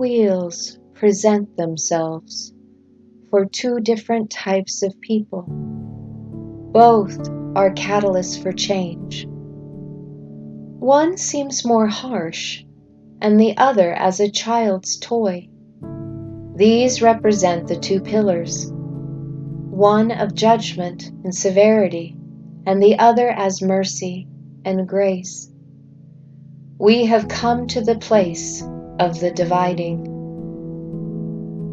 wheels present themselves for two different types of people. Both are catalysts for change. One seems more harsh, and the other as a child's toy. These represent the two pillars, one of judgment and severity, and the other as mercy and grace. We have come to the place of the dividing.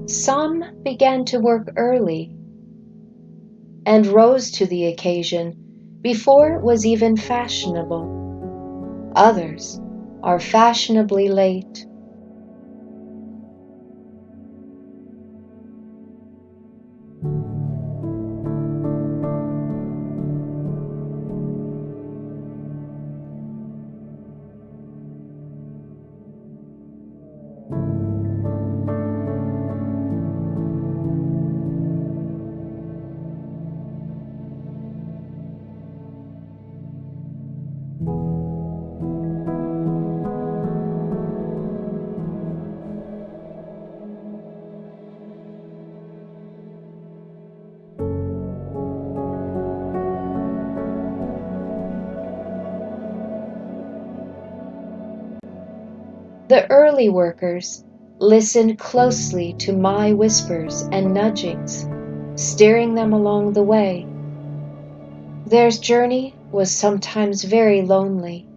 Some began to work early and rose to the occasion before it was even fashionable. Others are fashionably late. The early workers listened closely to my whispers and nudgings, steering them along the way. Their journey was sometimes very lonely,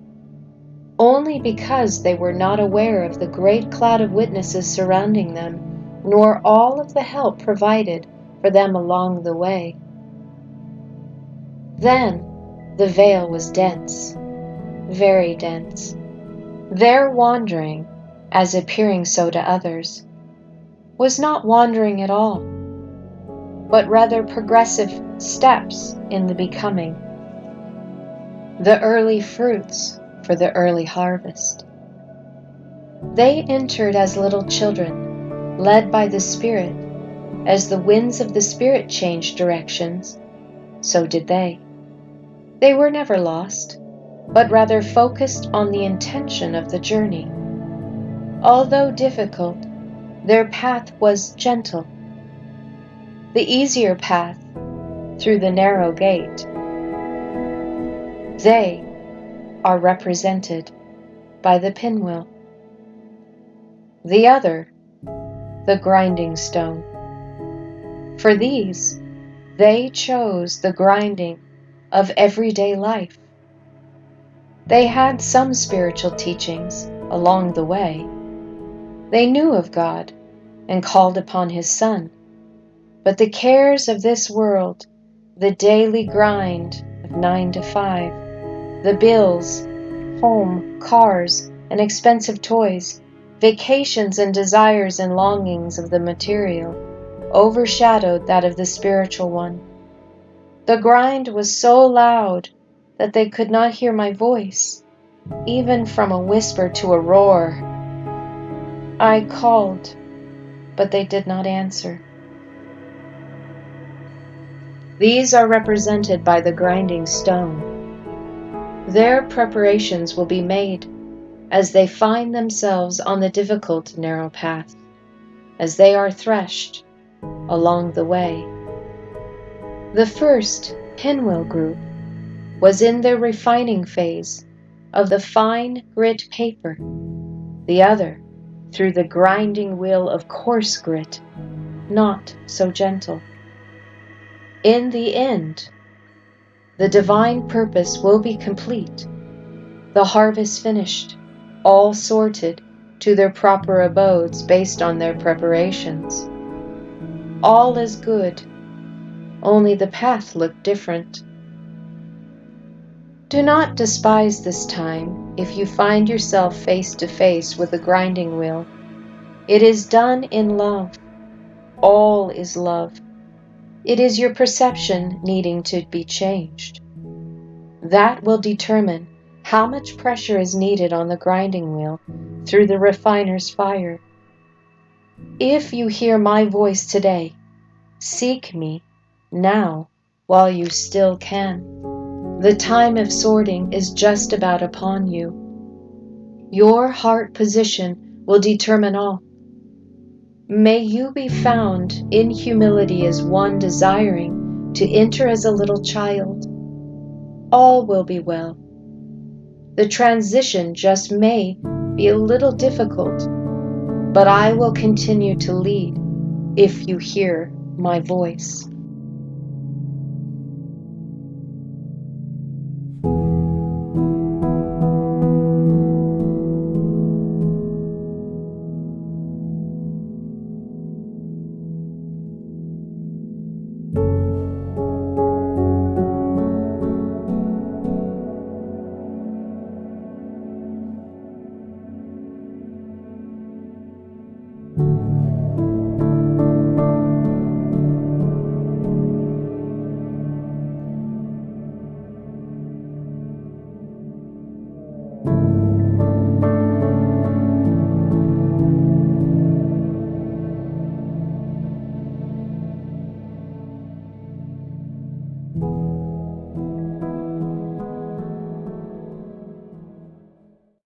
only because they were not aware of the great cloud of witnesses surrounding them, nor all of the help provided for them along the way. Then the veil was dense, very dense. Their wandering, as appearing so to others, was not wandering at all, but rather progressive steps in the becoming, the early fruits for the early harvest. They entered as little children, led by the Spirit. As the winds of the Spirit changed directions, so did they. They were never lost, but rather focused on the intention of the journey. Although difficult, their path was gentle, the easier path through the narrow gate. They are represented by the pinwheel. The other, the grinding stone. For these, they chose the grinding of everyday life. They had some spiritual teachings along the way. They knew of God and called upon His Son, but the cares of this world, the daily grind of 9 to 5, the bills, home, cars, and expensive toys, vacations and desires and longings of the material, overshadowed that of the spiritual one. The grind was so loud that they could not hear my voice, even from a whisper to a roar. I called, but they did not answer. These are represented by the grinding stone. Their preparations will be made as they find themselves on the difficult narrow path, as they are threshed along the way. The first pinwheel group was in the refining phase of the fine grit paper, the other through the grinding wheel of coarse grit, not so gentle. In the end, the divine purpose will be complete, the harvest finished, all sorted to their proper abodes based on their preparations. All is good, only the path looked different. Do not despise this time if you find yourself face to face with the grinding wheel. It is done in love. All is love. It is your perception needing to be changed. That will determine how much pressure is needed on the grinding wheel through the refiner's fire. If you hear my voice today, seek me now while you still can. The time of sorting is just about upon you. Your heart position will determine all. May you be found in humility as one desiring to enter as a little child. All will be well. The transition just may be a little difficult, but I will continue to lead if you hear my voice.